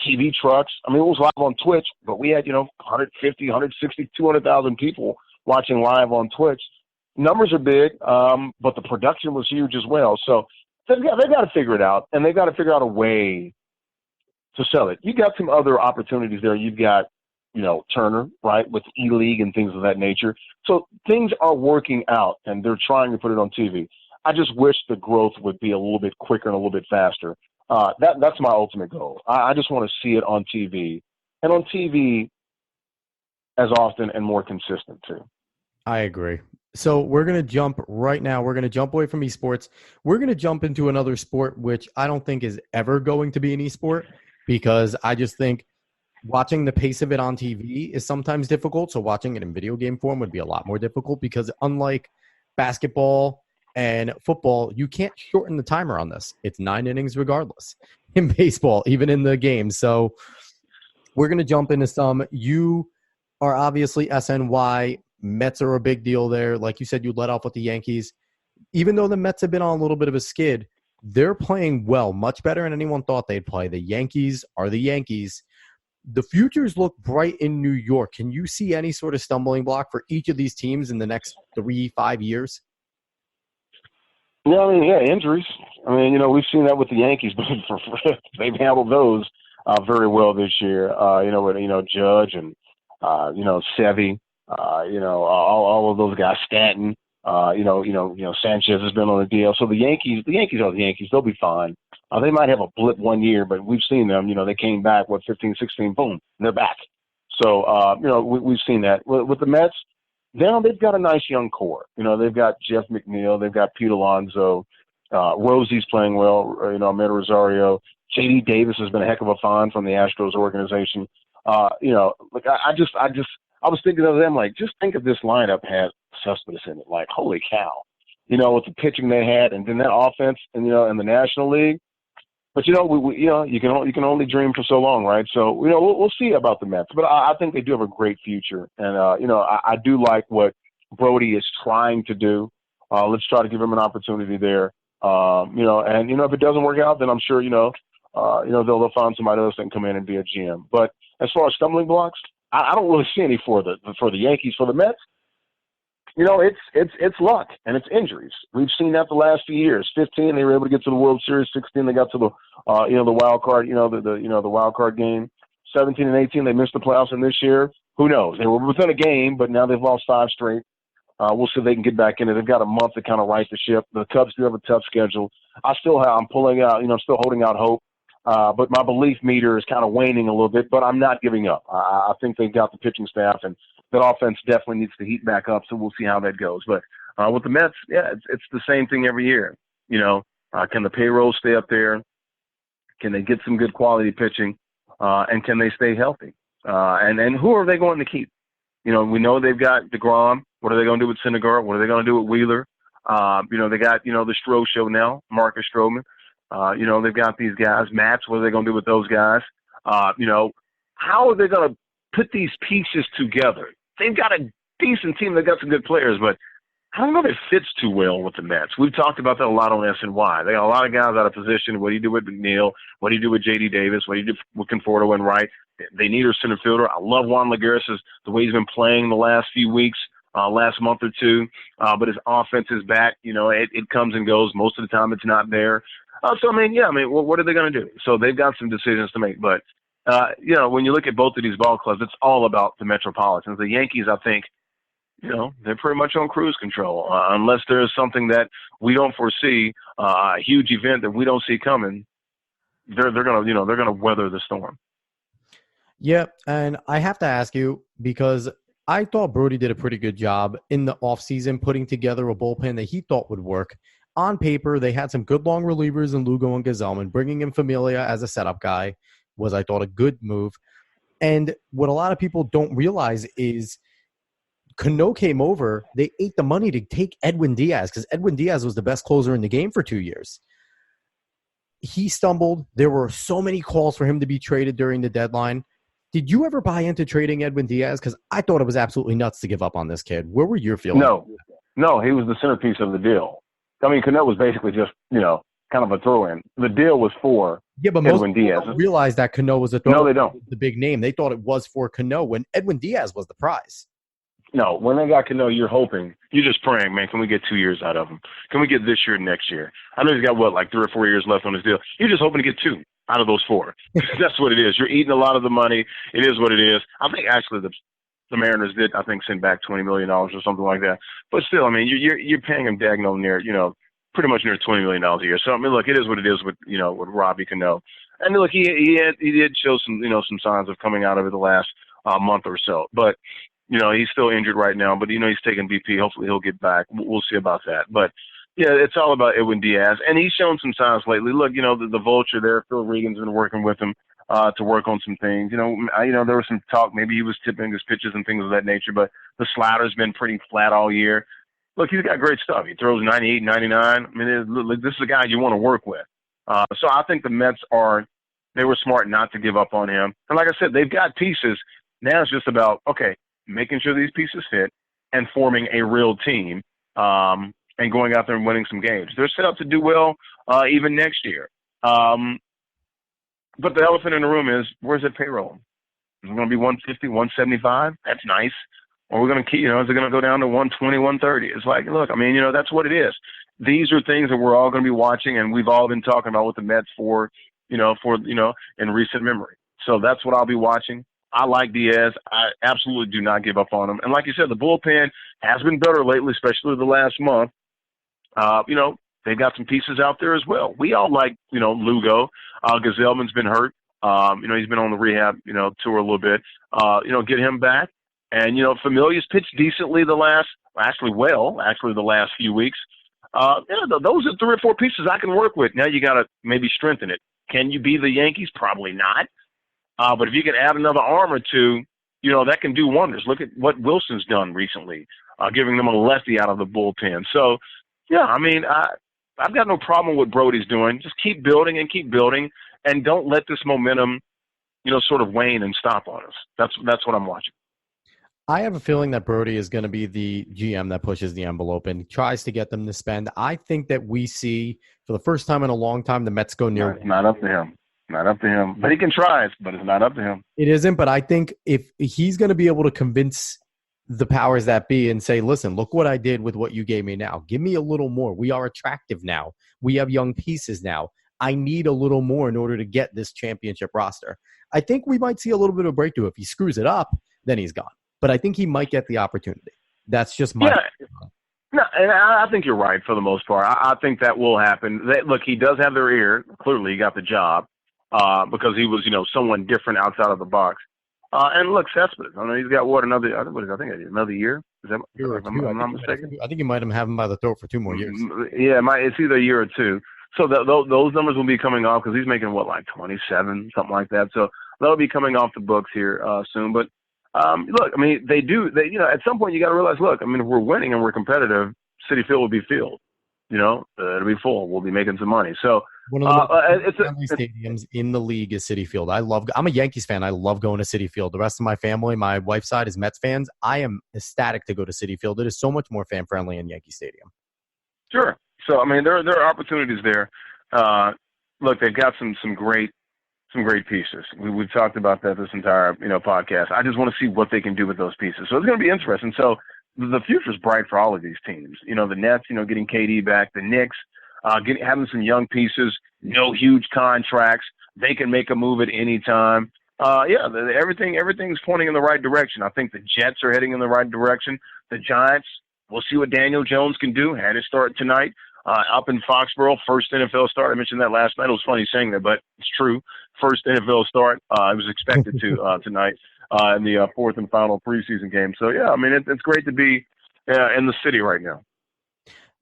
TV trucks. It was live on Twitch, but we had, 150, 160, 200,000 people watching live on Twitch. Numbers are big, but the production was huge as well. So they've got to figure it out, and they've got to figure out a way to sell it. You got some other opportunities there. You've got, Turner, right, with E-League and things of that nature. So things are working out, and they're trying to put it on TV. I just wish the growth would be a little bit quicker and a little bit faster. That's my ultimate goal. I just want to see it on TV, and on TV as often and more consistent too. I agree. So we're going to jump right now. We're going to jump away from esports. We're going to jump into another sport, which I don't think is ever going to be an esport because I just think watching the pace of it on TV is sometimes difficult. So watching it in video game form would be a lot more difficult because unlike basketball and football, you can't shorten the timer on this. It's 9 innings regardless. In baseball, even in the game. So we're going to jump into some. You are obviously SNY. Mets are a big deal there. Like you said, you led off with the Yankees. Even though the Mets have been on a little bit of a skid, they're playing well, much better than anyone thought they'd play. The Yankees are the Yankees. The futures look bright in New York. Can you see any sort of stumbling block for each of these teams in the next 3-5 years? Yeah, injuries. We've seen that with the Yankees, but they've handled those very well this year. With Judge and Sevy, all of those guys, Stanton. Sanchez has been on the DL. So the Yankees are the Yankees. They'll be fine. They might have a blip one year, but we've seen them. They came back, 15, 16, boom, they're back. So we've seen that with the Mets. Now they've got a nice young core. They've got Jeff McNeil. They've got Pete Alonso. Rosie's playing well. Ahmed Rosario. J.D. Davis has been a heck of a find from the Astros organization. Like I was thinking of them, like, just think if this lineup had Cespedes in it. Like, holy cow, with the pitching they had, and then that offense, and in the National League. But you can only dream for so long, right? So we'll see about the Mets. But I think they do have a great future, and I do like what Brody is trying to do. Let's try to give him an opportunity there. And if it doesn't work out, then I'm sure they'll find somebody else that can come in and be a GM. But as far as stumbling blocks, I don't really see any for the Yankees. For the Mets, it's luck and it's injuries. We've seen that the last few years. 15, they were able to get to the World Series. 16, they got to the wild card. The wild card game. 17 and 18, they missed the playoffs. And this year, who knows? They were within a game, but now they've lost 5 straight. We'll see if they can get back in it. They've got a month to kind of right the ship. The Cubs do have a tough schedule. I'm pulling out. Still holding out hope. But my belief meter is kind of waning a little bit. But I'm not giving up. I think they've got the pitching staff, and that offense definitely needs to heat back up. So we'll see how that goes. But with the Mets, yeah, it's the same thing every year. Can the payroll stay up there? Can they get some good quality pitching? And can they stay healthy? And who are they going to keep? We know they've got DeGrom. What are they going to do with Syndergaard? What are they going to do with Wheeler? They got, the Stroh show now, Marcus Stroman. They've got these guys. Mats, what are they going to do with those guys? How are they going to put these pieces together? They've got a decent team. They've got some good players, but I don't know if it fits too well with the Mets. We've talked about that a lot on SNY. They got a lot of guys out of position. What do you do with McNeil? What do you do with J.D. Davis? What do you do with Conforto and Wright? They need a center fielder. I love Juan Lagares, the way he's been playing the last few weeks, last month or two. But his offense is back. It comes and goes. Most of the time it's not there. What are they going to do? So they've got some decisions to make. But, when you look at both of these ball clubs, it's all about the Metropolitans. The Yankees, I think, they're pretty much on cruise control, unless there's something that we don't foresee, a huge event that we don't see coming. They're gonna weather the storm. Yeah, and I have to ask you, because I thought Brody did a pretty good job in the offseason putting together a bullpen that he thought would work. On paper, they had some good long relievers in Lugo and Gazelman. Bringing in Familia as a setup guy was, I thought, a good move. And what a lot of people don't realize is Cano came over, they ate the money to take Edwin Diaz, because Edwin Diaz was the best closer in the game for 2 years. He stumbled. There were so many calls for him to be traded during the deadline. Did you ever buy into trading Edwin Diaz? Because I thought it was absolutely nuts to give up on this kid. Where were your feelings? No, he was the centerpiece of the deal. I mean, Cano was basically just, kind of a throw-in. The deal was for but Edwin Diaz. People don't realize that Cano was a throw-in. No, they don't. The big name. They thought it was for Cano when Edwin Diaz was the prize. No, when they got Cano, you're just praying, man, can we get 2 years out of him? Can we get this year and next year? I know he's got, 3 or 4 years left on his deal. You're just hoping to get 2 out of those 4. That's what it is. You're eating a lot of the money. It is what it is. I think actually the Mariners did, send back $20 million or something like that. But still, you're paying him daggone near, pretty much near $20 million a year. So, look, it is what it is with, with Robbie Cano. And look, he did show some, some signs of coming out of it the last month or so. But, he's still injured right now, but, he's taking BP. Hopefully he'll get back. We'll see about that. But, yeah, it's all about Edwin Diaz. And he's shown some signs lately. Look, the vulture there, Phil Regan's been working with him to work on some things. There was some talk. Maybe he was tipping his pitches and things of that nature, but the slider's been pretty flat all year. Look, he's got great stuff. He throws 98, 99. This is a guy you want to work with. So I think the Mets they were smart not to give up on him. And like I said, they've got pieces. Now it's just about, making sure these pieces fit and forming a real team and going out there and winning some games. They're set up to do well even next year. But the elephant in the room is, where's that payroll? Is it going to be 150, 175? That's nice. Or we're going to keep, is it going to go down to 120, 130? It's like, look, that's what it is. These are things that we're all going to be watching, and we've all been talking about with the Mets for in recent memory. So that's what I'll be watching. I like Diaz. I absolutely do not give up on him. And like you said, the bullpen has been better lately, especially the last month. They've got some pieces out there as well. We all like, Lugo. Gazelman's been hurt. He's been on the rehab, tour a little bit. Get him back. And, Familia's pitched decently the last few weeks. Those are 3 or 4 pieces I can work with. Now you got to maybe strengthen it. Can you be the Yankees? Probably not. But if you can add another arm or two, that can do wonders. Look at what Wilson's done recently, giving them a lefty out of the bullpen. So, yeah, I mean, I've got no problem with what Brody's doing. Just keep building, and don't let this momentum, sort of wane and stop on us. That's what I'm watching. I have a feeling that Brody is going to be the GM that pushes the envelope and tries to get them to spend. I think that we see, for the first time in a long time, the Mets go near. Not up to him. Not up to him. But he can try it, but it's not up to him. It isn't, but I think if he's going to be able to convince the powers that be and say, listen, look what I did with what you gave me now. Give me a little more. We are attractive now. We have young pieces now. I need a little more in order to get this championship roster. I think we might see a little bit of breakthrough. If he screws it up, then he's gone. But I think he might get the opportunity. That's just my No, and I think you're right for the most part. I think that will happen. Look, he does have their ear. Clearly, he got the job because he was, someone different outside of the box. And look, Cespedes. I know he's got another year? Is that? If I'm not mistaken. I think you might have him by the throat for 2 more years. Yeah, it's either a year or two. So those numbers will be coming off because he's making like 27, something like that. So that'll be coming off the books here soon. But look, I mean, at some point you got to realize, look, I mean, if we're winning and we're competitive, Citi Field will be filled. It'll be full. We'll be making some money. So one of the family stadiums in the league is Citi Field. I'm a Yankees fan. I love going to Citi Field. The rest of my family, my wife's side, is Mets fans. I am ecstatic to go to Citi Field. It is so much more fan friendly in Yankee Stadium. Sure. So I mean, there are opportunities there. Look, they've got some great pieces. We've talked about that this entire podcast. I just want to see what they can do with those pieces. So it's going to be interesting. So the future's bright for all of these teams. The Nets, getting KD back. The Knicks, having some young pieces. No huge contracts. They can make a move at any time. Everything's pointing in the right direction. I think the Jets are heading in the right direction. The Giants, we'll see what Daniel Jones can do. Had his start tonight. Up in Foxborough, first NFL start. I mentioned that last night. It was funny saying that, but it's true. First NFL start. It was expected to tonight in the fourth and final preseason game. So, yeah, I mean, it's great to be in the city right now.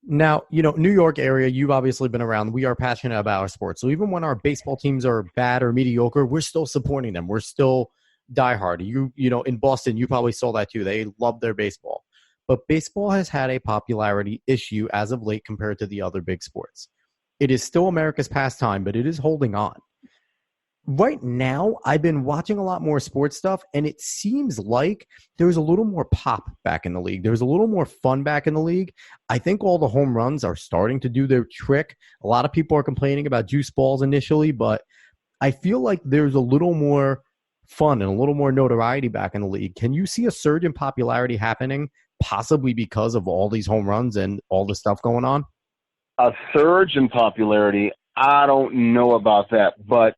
Now, New York area, you've obviously been around. We are passionate about our sports. So even when our baseball teams are bad or mediocre, we're still supporting them. We're still diehard. In Boston, you probably saw that too. They love their baseball. But baseball has had a popularity issue as of late compared to the other big sports. It is still America's pastime, but it is holding on. Right now, I've been watching a lot more sports stuff, and it seems like there's a little more pop back in the league. There's a little more fun back in the league. I think all the home runs are starting to do their trick. A lot of people are complaining about juice balls initially, but I feel like there's a little more fun and a little more notoriety back in the league. Can you see a surge in popularity happening, possibly because of all these home runs and all the stuff going on? A surge in popularity, I don't know about that, but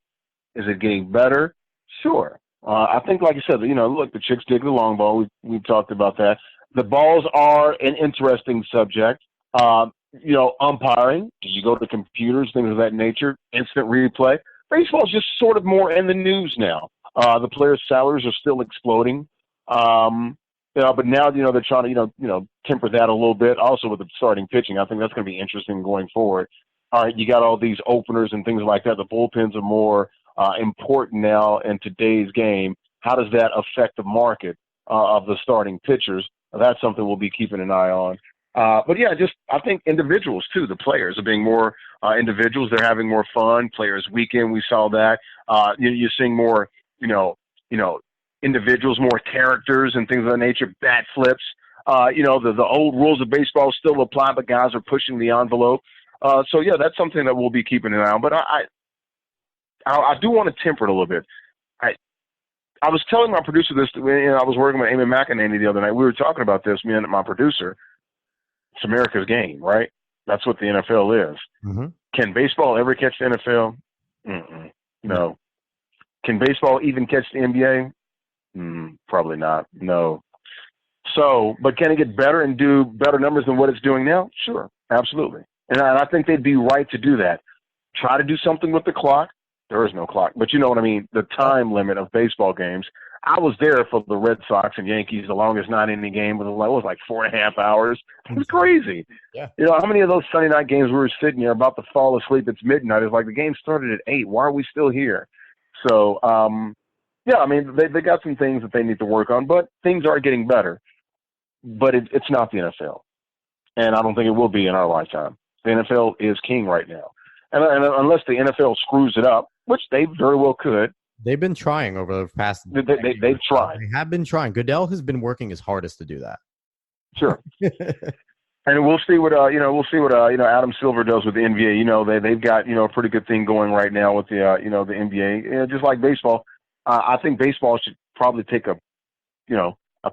is it getting better? Sure. I think, like you said, look, the chicks dig the long ball. We've talked about that. The balls are an interesting subject. Umpiring, do you go to computers, things of that nature, instant replay? Baseball's just sort of more in the news now. The players' salaries are still exploding. But now, they're trying to, temper that a little bit. Also with the starting pitching, I think that's going to be interesting going forward. All right, you got all these openers and things like that. The bullpens are more important now in today's game. How does that affect the market of the starting pitchers? That's something we'll be keeping an eye on. But yeah, I think individuals too. The players are being more individuals. They're having more fun. Players Weekend, we saw that. You're seeing more, individuals, more characters and things of that nature. Bat flips. The old rules of baseball still apply, but guys are pushing the envelope. So yeah, that's something that we'll be keeping an eye on. But I do want to temper it a little bit. I was telling my producer this. I was working with Amy McEnany the other night. We were talking about this, me and my producer. It's America's game, right? That's what the NFL is. Mm-hmm. Can baseball ever catch the NFL? No. Can baseball even catch the NBA? Probably not. No. So, but can it get better and do better numbers than what it's doing now? Sure, absolutely. And I think they'd be right to do that. Try to do something with the clock. There is no clock, but you know what I mean. The time limit of baseball games. I was there for the Red Sox and Yankees, the longest nine-inning game, but it was like 4.5 hours. It was crazy. Yeah. You know, how many of those Sunday night games we were sitting there about to fall asleep? It's midnight. It's like the game started at 8. Why are we still here? So, yeah, I mean, they got some things that they need to work on, but things are getting better. But it's not the NFL, and I don't think it will be in our lifetime. The NFL is king right now, and unless the NFL screws it up, which they very well could. They've been trying over the past. They've tried. They have been trying. Goodell has been working his hardest to do that. Sure. And we'll see what Adam Silver does with the NBA. You know, they've got a pretty good thing going right now with the the NBA. Just like baseball, I think baseball should probably take a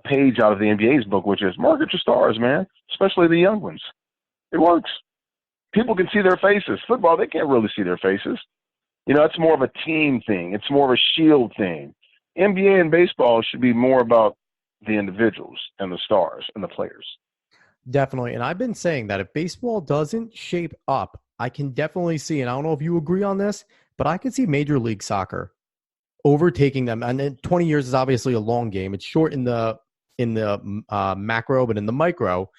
page out of the NBA's book, which is market your stars, man, especially the young ones. It works. People can see their faces. Football, they can't really see their faces. You know, it's more of a team thing. It's more of a shield thing. NBA and baseball should be more about the individuals and the stars and the players. Definitely. And I've been saying that if baseball doesn't shape up, I can definitely see, and I don't know if you agree on this, but I can see Major League Soccer overtaking them. And then 20 years is obviously a long game. It's short in the macro, but in the micro,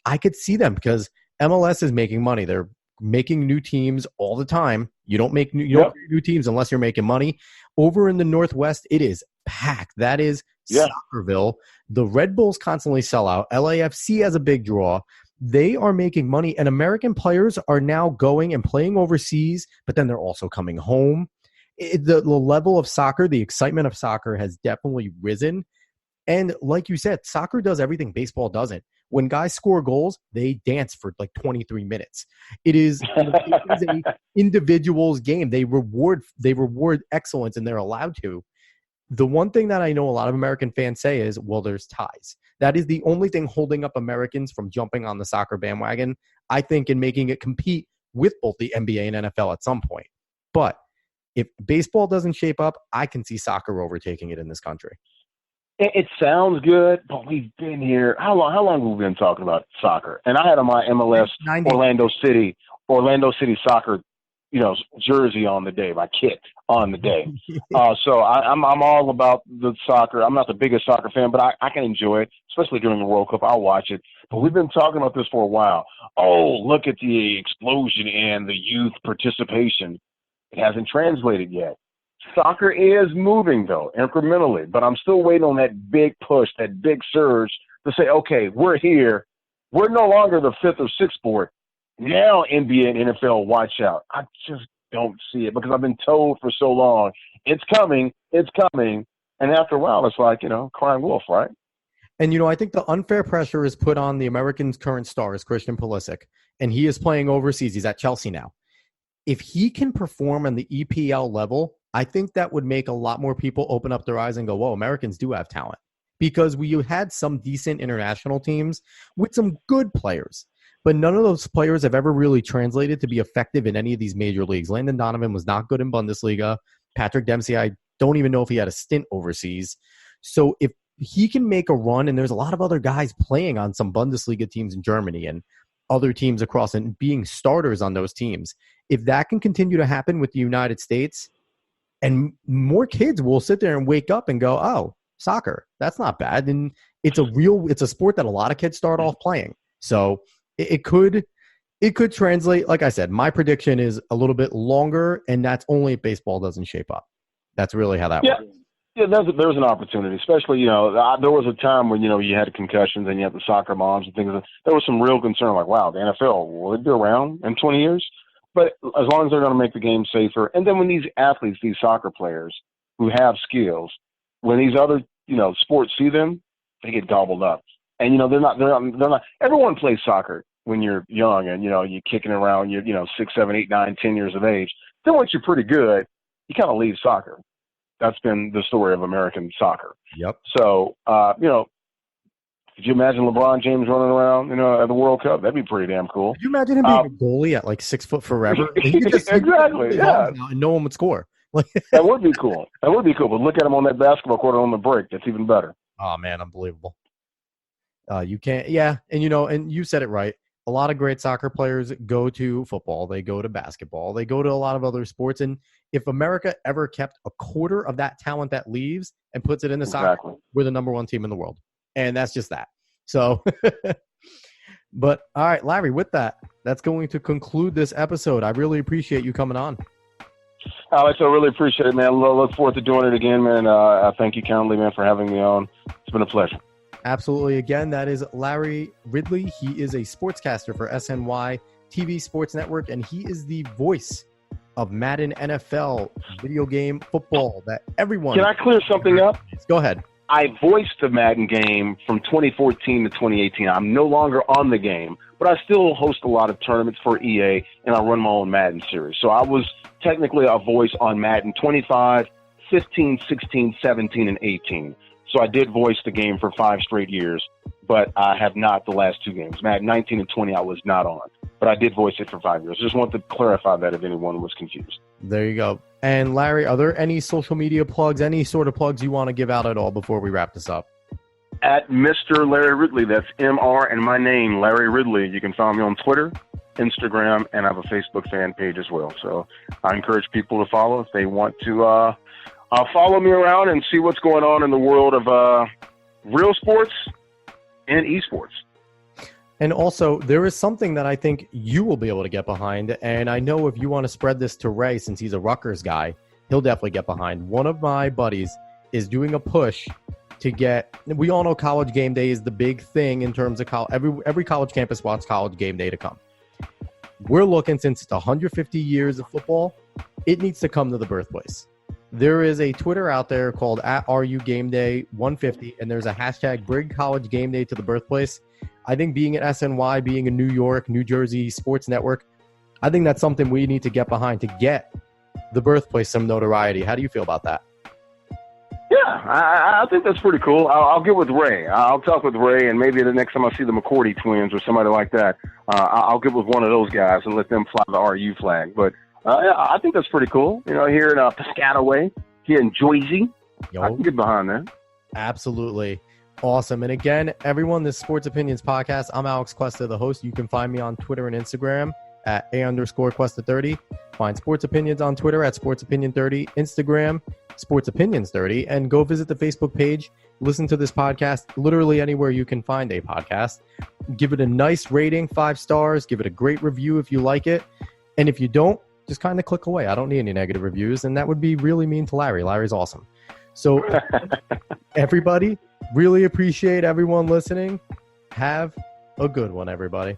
I could see them because MLS is making money. They're making new teams all the time. You don't make new teams unless you're making money. Over in the Northwest, it is packed. That is Soccerville. The Red Bulls constantly sell out. LAFC has a big draw. They are making money, and American players are now going and playing overseas, but then they're also coming home. The level of soccer, the excitement of soccer has definitely risen. And like you said, soccer does everything baseball doesn't. When guys score goals, they dance for like 23 minutes. It is an individual's game. They reward excellence, and they're allowed to. The one thing that I know a lot of American fans say is, well, there's ties. That is the only thing holding up Americans from jumping on the soccer bandwagon, I think, and making it compete with both the NBA and NFL at some point. But if baseball doesn't shape up, I can see soccer overtaking it in this country. It sounds good, but we've been here. How long have we been talking about soccer? And I had on my MLS Orlando City soccer, jersey on the day, my kit on the day. So I'm all about the soccer. I'm not the biggest soccer fan, but I can enjoy it, especially during the World Cup. I'll watch it. But we've been talking about this for a while. Oh, look at the explosion in the youth participation. It hasn't translated yet. Soccer is moving, though, incrementally, but I'm still waiting on that big push, that big surge to say, okay, we're here. We're no longer the fifth or sixth sport. Now NBA and NFL, watch out. I just don't see it because I've been told for so long, it's coming. And after a while, it's like, crying wolf, right? And, I think the unfair pressure is put on the Americans' current star is Christian Pulisic, and he is playing overseas. He's at Chelsea now. If he can perform on the EPL level, I think that would make a lot more people open up their eyes and go, whoa, Americans do have talent. Because we had some decent international teams with some good players, but none of those players have ever really translated to be effective in any of these major leagues. Landon Donovan was not good in Bundesliga. Patrick Dempsey, I don't even know if he had a stint overseas. So if he can make a run, and there's a lot of other guys playing on some Bundesliga teams in Germany and other teams across and being starters on those teams, if that can continue to happen with the United States, and more kids will sit there and wake up and go, oh, soccer, that's not bad. And it's a sport that a lot of kids start off playing. So it could translate. Like I said, my prediction is a little bit longer, and that's only if baseball doesn't shape up. That's really how that works. Yeah, there's an opportunity, especially, there was a time when, you had concussions and you had the soccer moms and things. There was some real concern, like, wow, the NFL, will it be around in 20 years? But as long as they're going to make the game safer. And then when these athletes, these soccer players who have skills, when these other, sports see them, they get gobbled up. And, they're not, everyone plays soccer when you're young and, you're kicking around, you're, 6, 7, 8, 9, 10 years of age. Then once you're pretty good, you kind of leave soccer. That's been the story of American soccer. Yep. So, could you imagine LeBron James running around, at the World Cup? That'd be pretty damn cool. Could you imagine him being a goalie at like 6 foot forever? Exactly. Yeah. And no one would score. That would be cool. But look at him on that basketball court on the break. That's even better. Oh man, unbelievable. You can't. Yeah, and and you said it right. a lot of great soccer players go to football. They go to basketball. They go to a lot of other sports. And if America ever kept a quarter of that talent that leaves and puts it into soccer, we're the number one team in the world. And that's just that. So, but all right, Larry, with that, that's going to conclude this episode. I really appreciate you coming on. Alex, I really appreciate it, man. I look forward to doing it again, man. I thank you kindly, man, for having me on. It's been a pleasure. Absolutely. Again, that is Larry Ridley. He is a sportscaster for SNY-TV Sports Network, and he is the voice of Madden NFL video game football that everyone... Can I clear something up? Go ahead. I voiced the Madden game from 2014 to 2018. I'm no longer on the game, but I still host a lot of tournaments for EA, and I run my own Madden series. So I was technically a voice on Madden 25, 15, 16, 17, and 18. So I did voice the game for 5 straight years, but I have not the last 2 games. Madden 19 and 20 I was not on, but I did voice it for 5 years. Just wanted to clarify that if anyone was confused. There you go. And Larry, are there any social media plugs, any sort of plugs you want to give out at all before we wrap this up? At Mr. Larry Ridley, that's MR and my name, Larry Ridley. You can find me on Twitter, Instagram, and I have a Facebook fan page as well. So I encourage people to follow if they want to follow me around and see what's going on in the world of real sports and eSports. And also, there is something that I think you will be able to get behind. And I know if you want to spread this to Ray, since he's a Rutgers guy, he'll definitely get behind. One of my buddies is doing a push to get, we all know College Game Day is the big thing in terms of every college campus wants College Game Day to come. We're looking, since it's 150 years of football, it needs to come to the birthplace. There is a Twitter out there called @RUGameDay150, and there's a hashtag Bring College Game Day to the birthplace. I think being at SNY, being in New York, New Jersey sports network, I think that's something we need to get behind to get the birthplace some notoriety. How do you feel about that? Yeah, I think that's pretty cool. I'll get with Ray. I'll talk with Ray, and maybe the next time I see the McCourty twins or somebody like that, I'll get with one of those guys and let them fly the RU flag. But yeah, I think that's pretty cool. You know, here in Piscataway, here in Jersey, I can get behind that. Absolutely. Awesome. And again, everyone, this Sports Opinions Podcast, I'm Alex Cuesta, the host. You can find me on Twitter and Instagram at @A_Cuesta30. Find Sports Opinions on Twitter at SportsOpinion30, Instagram, Sports Opinions 30, and go visit the Facebook page. Listen to this podcast literally anywhere you can find a podcast. Give it a nice rating, 5 stars. Give it a great review if you like it. And if you don't, just kind of click away. I don't need any negative reviews, and that would be really mean to Larry. Larry's awesome. So everybody, really appreciate everyone listening. Have a good one, everybody.